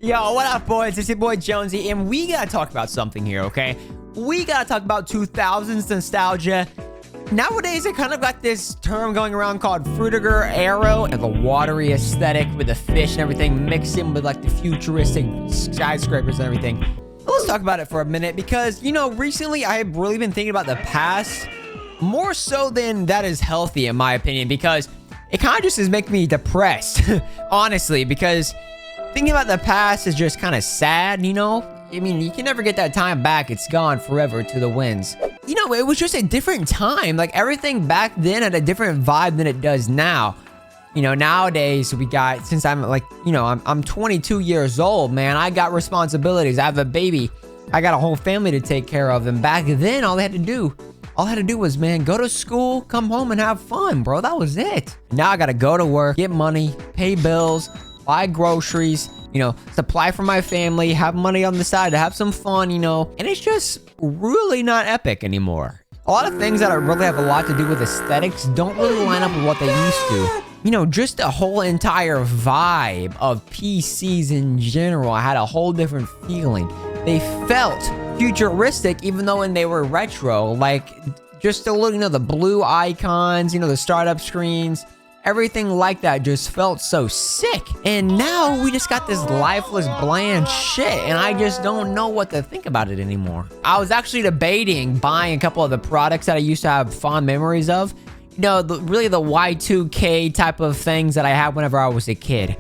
Yo, what up, boys? It's your boy Jonesy, and we gotta talk about something here, okay? We gotta talk about 2000s nostalgia. Nowadays, it kind of got this term going around called Fruitiger Arrow, like a watery aesthetic with the fish and everything mixed in with like the futuristic skyscrapers and everything. Let's talk about it for a minute because, you know, recently I have really been thinking about the past more so than that is healthy, in my opinion, because it kind of just is making me depressed, honestly, because thinking about the past is just kind of sad, you know? I mean, you can never get that time back. It's gone forever to the winds. You know, it was just a different time. Like, everything back then had a different vibe than it does now. You know, nowadays, we got, since I'm like, you know, I'm 22 years old, man. I got responsibilities. I have a baby. I got a whole family to take care of. And back then, all I had to do was, man, go to school, come home, and have fun, bro. That was it. Now I got to go to work, get money, pay bills, buy groceries, you know, supply for my family, have money on the side to have some fun, you know, and it's just really not epic anymore. A lot of things that really have a lot to do with aesthetics don't really line up with what they used to. You know, just the whole entire vibe of PCs in general had a whole different feeling. They felt futuristic even though when they were retro, like just the little, you know, the blue icons, you know, the startup screens. Everything like that just felt so sick. And now we just got this lifeless, bland shit. And I just don't know what to think about it anymore. I was actually debating buying a couple of the products that I used to have fond memories of. You know, really the Y2K type of things that I had whenever I was a kid.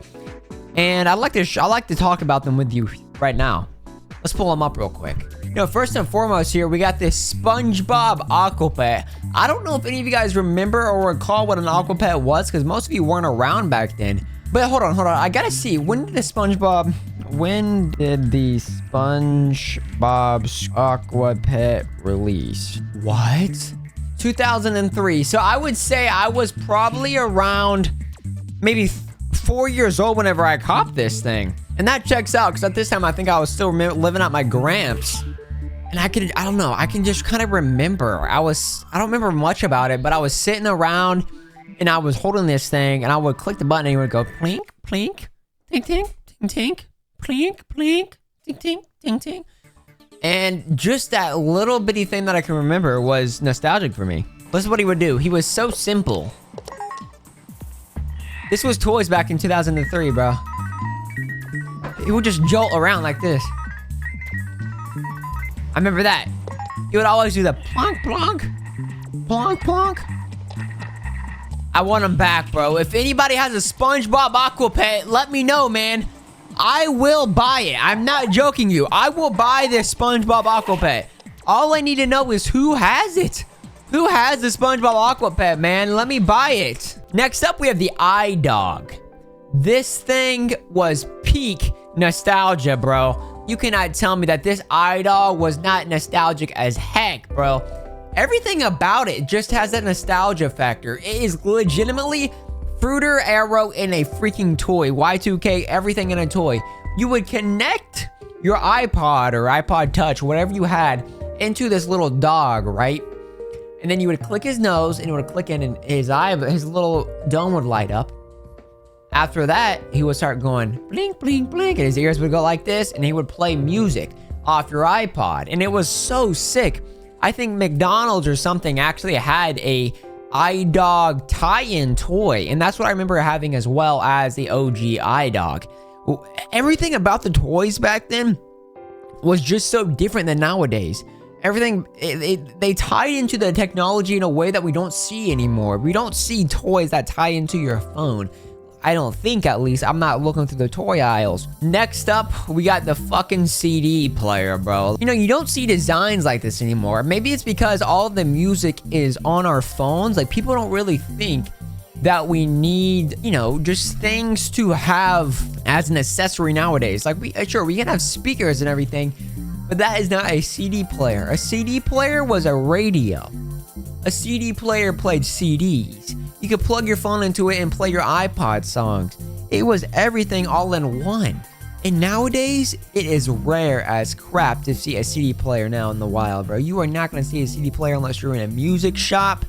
And I like to talk about them with you right now. Let's pull them up real quick. You know, first and foremost here, we got this Spongebob Aquapet. I don't know if any of you guys remember or recall what an Aquapet was, because most of you weren't around back then. But hold on. I gotta see. When did the SpongeBob Aquapet release? What? 2003. So I would say I was probably around maybe 4 years old whenever I copped this thing. And that checks out, because at this time, I think I was still living at my gramps. And I can just kind of remember. I don't remember much about it, but I was sitting around and I was holding this thing and I would click the button and it would go plink, plink, tink, tink, tink, tink, plink, plink, tink, tink, tink, tink. And just that little bitty thing that I can remember was nostalgic for me. This is what he would do. He was so simple. This was toys back in 2003, bro. He would just jolt around like this. I remember that. He would always do the plonk, plonk, plonk, plonk. I want him back, bro. If anybody has a SpongeBob Aquapet, let me know, man. I will buy it. I'm not joking you. I will buy this SpongeBob Aquapet. All I need to know is who has it. Who has the SpongeBob Aquapet, man? Let me buy it. Next up, we have the iDog. This thing was peak nostalgia, bro. You cannot tell me that this iDog was not nostalgic as heck, bro. Everything about it just has that nostalgia factor. It is legitimately Fruitiger Arrow in a freaking toy. Y2K, everything in a toy. You would connect your iPod or iPod Touch, whatever you had, into this little dog, right? And then you would click his nose and it would click in and his little dome would light up. After that, he would start going blink, blink, blink, and his ears would go like this, and he would play music off your iPod, and it was so sick. I think McDonald's or something actually had a iDog tie-in toy, and that's what I remember having as well as the OG iDog. Everything about the toys back then was just so different than nowadays. Everything, they tied into the technology in a way that we don't see anymore. We don't see toys that tie into your phone. I don't think, at least. I'm not looking through the toy aisles. Next up, we got the fucking CD player, bro. You know, you don't see designs like this anymore. Maybe it's because all of the music is on our phones. Like, people don't really think that we need, you know, just things to have as an accessory nowadays. Like, we can have speakers and everything, but that is not a CD player. A CD player was a radio. A CD player played CDs. You could plug your phone into it and play your iPod songs. It was everything all in one. And nowadays, it is rare as crap to see a CD player now in the wild, bro. You are not going to see a CD player unless you're in a music shop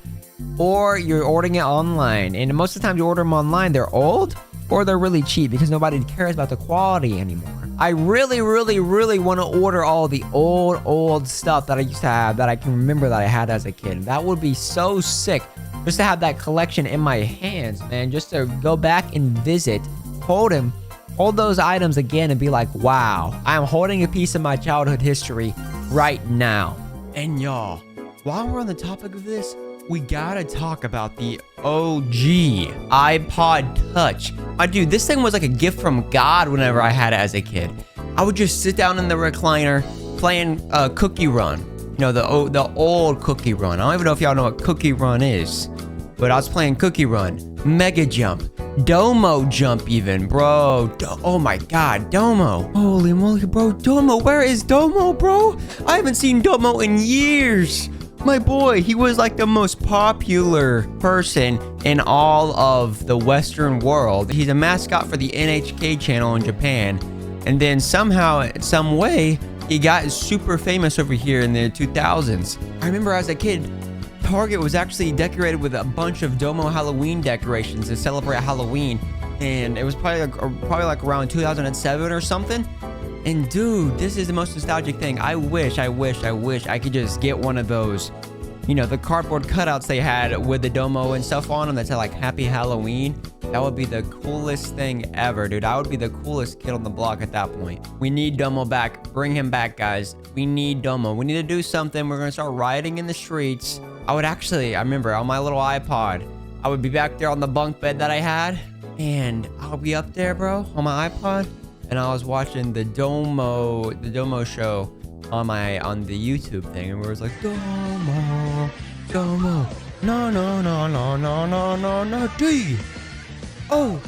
or you're ordering it online. And most of the time you order them online, they're old or they're really cheap because nobody cares about the quality anymore. I really, really, really want to order all the old stuff that I used to have that I can remember that I had as a kid. That would be so sick. Just to have that collection in my hands, man. Just to go back and visit, hold those items again and be like, wow, I'm holding a piece of my childhood history right now. And y'all, while we're on the topic of this, we gotta talk about the OG iPod Touch. My dude, this thing was like a gift from God whenever I had it as a kid. I would just sit down in the recliner playing Cookie Run. You know, the old Cookie Run. I don't even know if y'all know what Cookie Run is, but I was playing Cookie Run, Mega Jump, Domo Jump even, bro. Oh my God, Domo. Holy moly, bro. Domo, where is Domo, bro? I haven't seen Domo in years. My boy, he was like the most popular person in all of the Western world. He's a mascot for the NHK channel in Japan. And then somehow, some way, he got super famous over here in the 2000s. I remember as a kid, Target was actually decorated with a bunch of Domo Halloween decorations to celebrate Halloween. And it was probably like around 2007 or something. And dude, this is the most nostalgic thing. I wish I could just get one of those, you know, the cardboard cutouts they had with the Domo and stuff on them that said like Happy Halloween. That would be the coolest thing ever, dude. I would be the coolest kid on the block at that point. We need Domo back. Bring him back, guys. We need Domo. We need to do something. We're gonna start rioting in the streets. I remember on my little iPod, I would be back there on the bunk bed that I had, and I'll be up there, bro, on my iPod. And I was watching the Domo show on the YouTube thing, and we was like, Domo, no, D. Oh,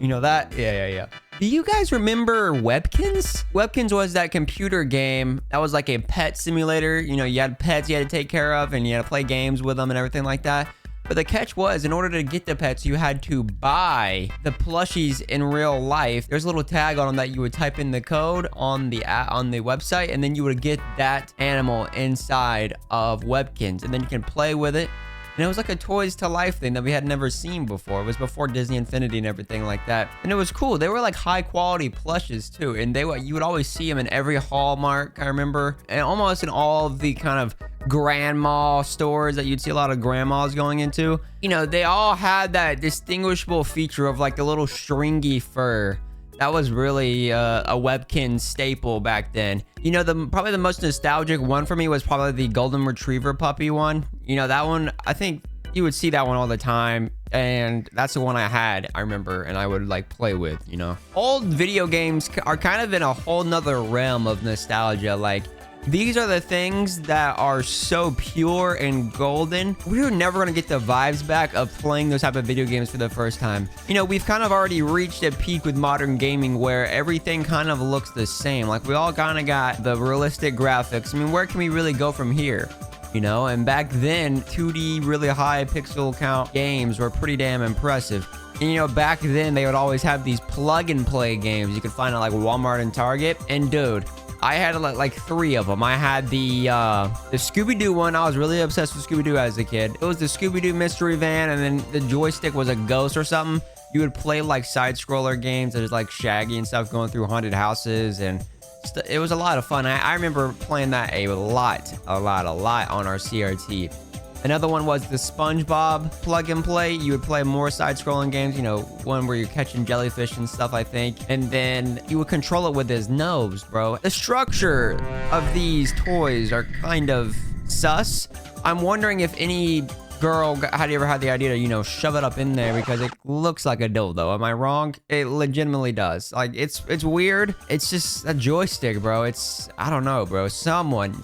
you know that? Yeah. Do you guys remember Webkinz? Webkinz was that computer game that was like a pet simulator. You know, you had pets you had to take care of, and you had to play games with them and everything like that. But the catch was, in order to get the pets, you had to buy the plushies in real life. There's a little tag on them that you would type in the code on the website, and then you would get that animal inside of Webkinz, and then you can play with it. And it was like a Toys to Life thing that we had never seen before. It was before Disney Infinity and everything like that. And it was cool. They were like high quality plushes too. And you would always see them in every Hallmark, I remember. And almost in all of the kind of grandma stores that you'd see a lot of grandmas going into. You know, they all had that distinguishable feature of like a little stringy fur. That was really a Webkinz staple back then. You know, probably the most nostalgic one for me was probably the Golden Retriever puppy one. You know, that one, I think you would see that one all the time. And that's the one I had, I remember, and I would like play with, you know. Old video games are kind of in a whole nother realm of nostalgia. Like, these are the things that are so pure and golden. We're never going to get the vibes back of playing those type of video games for the first time. You know, we've kind of already reached a peak with modern gaming where everything kind of looks the same. Like, we all kind of got the realistic graphics. I mean, where can we really go from here? You know, and back then, 2D, really high pixel count games were pretty damn impressive. And, you know, back then, they would always have these plug-and-play games you could find at, like, Walmart and Target. And, dude, I had like 3 of them. I had the Scooby-Doo one. I was really obsessed with Scooby-Doo as a kid. It was the Scooby-Doo mystery van, and then the joystick was a ghost or something. You would play like side-scroller games that is like Shaggy and stuff, going through haunted houses, and it was a lot of fun. I remember playing that a lot on our CRT. Another one was the Spongebob plug and play. You would play more side-scrolling games, you know, one where you're catching jellyfish and stuff, I think. And then you would control it with his nose, bro. The structure of these toys are kind of sus. I'm wondering if any girl had ever had the idea to, you know, shove it up in there because it looks like a dildo. Am I wrong? It legitimately does. Like, it's weird. It's just a joystick, bro. I don't know, bro. Someone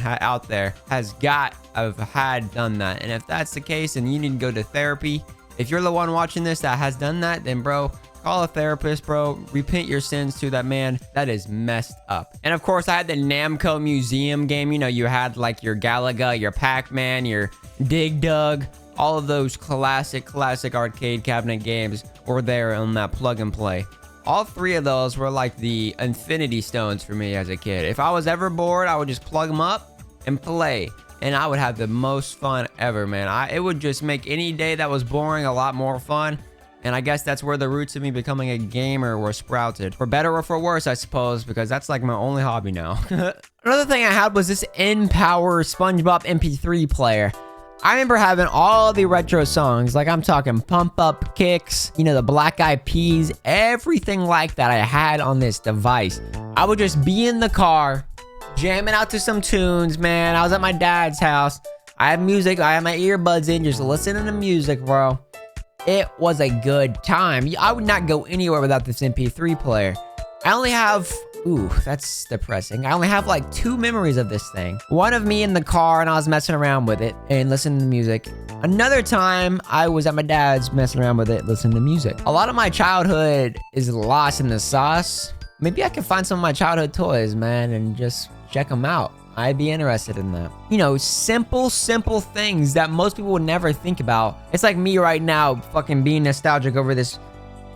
out there has done that. And if that's the case, then you need to go to therapy. If you're the one watching this that has done that, then bro, call a therapist, bro. Repent your sins to that man. That is messed up. And of course, I had the Namco Museum game. You know, you had like your Galaga, your Pac-Man, your Dig Dug. All of those classic arcade cabinet games were there on that plug and play. All 3 of those were like the infinity stones for me as a kid. If I was ever bored, I would just plug them up and play. And I would have the most fun ever, man. It would just make any day that was boring a lot more fun. And I guess that's where the roots of me becoming a gamer were sprouted. For better or for worse, I suppose, because that's like my only hobby now. Another thing I had was this N-Power Spongebob MP3 player. I remember having all the retro songs, like I'm talking Pump Up Kicks, you know, the Black Eyed Peas, everything like that I had on this device. I would just be in the car, jamming out to some tunes, man. I was at my dad's house. I had music, I had my earbuds in, just listening to music, bro. It was a good time. I would not go anywhere without this MP3 player. I only have... Ooh, that's depressing. I only have like 2 memories of this thing. One of me in the car and I was messing around with it and listening to music. Another time I was at my dad's messing around with it, listening to music. A lot of my childhood is lost in the sauce. Maybe I can find some of my childhood toys, man, and just check them out. I'd be interested in that. You know, simple things that most people would never think about. It's like me right now fucking being nostalgic over this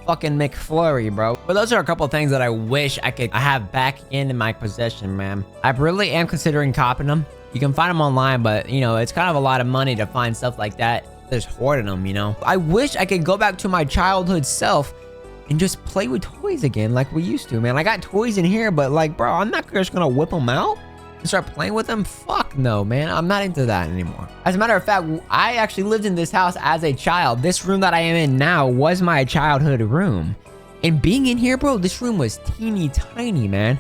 fucking McFlurry, bro. But those are a couple of things that I wish I could have back in my possession, man. I really am considering copping them. You can find them online, but, you know, it's kind of a lot of money to find stuff like that. Just hoarding them, you know? I wish I could go back to my childhood self and just play with toys again like we used to, man. I got toys in here, but like, bro, I'm not just gonna whip them out and start playing with them. Fuck no, man. I'm not into that anymore. As a matter of fact, I actually lived in this house as a child. This room that I am in now was my childhood room. And being in here, bro, this room was teeny tiny, man.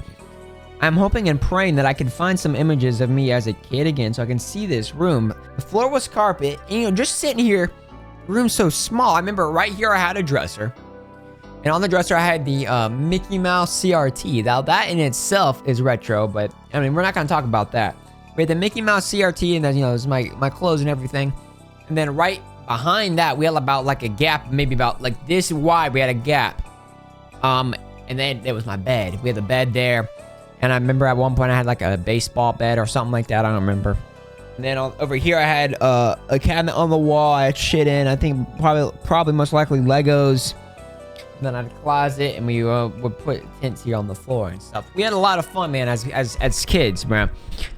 I'm hoping and praying that I can find some images of me as a kid again so I can see this room. The floor was carpet, and, you know, just sitting here, the room's so small. I remember right here I had a dresser. And on the dresser, I had the Mickey Mouse CRT. Now, that in itself is retro, but, I mean, we're not going to talk about that. We had the Mickey Mouse CRT, and then, you know, it was my clothes and everything. And then right behind that, we had about, like, a gap, maybe about, like, this wide, we had a gap. And then there was my bed. We had the bed there. And I remember at one point, I had, like, a baseball bed or something like that. I don't remember. And then over here, I had a cabinet on the wall I had shit in. I think probably most likely Legos. Then I had a closet, and we would put tents here on the floor and stuff. We had a lot of fun, man, as kids, man.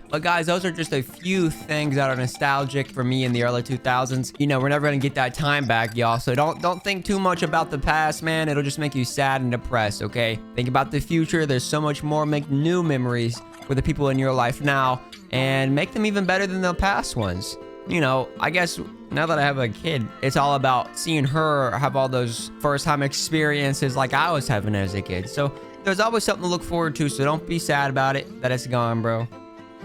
But guys, those are just a few things that are nostalgic for me in the early 2000s. You know, we're never gonna get that time back, y'all. So don't think too much about the past, man. It'll just make you sad and depressed, okay? Think about the future. There's so much more. Make new memories with the people in your life now, and make them even better than the past ones. You know, I guess now that I have a kid, it's all about seeing her have all those first-time experiences like I was having as a kid. So there's always something to look forward to, so don't be sad about it, that it's gone, bro.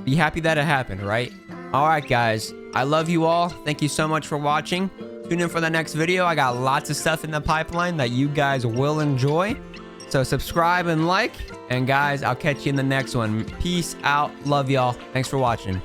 Be happy that it happened, right? Alright, guys. I love you all. Thank you so much for watching. Tune in for the next video. I got lots of stuff in the pipeline that you guys will enjoy. So subscribe and like. And guys, I'll catch you in the next one. Peace out. Love y'all. Thanks for watching.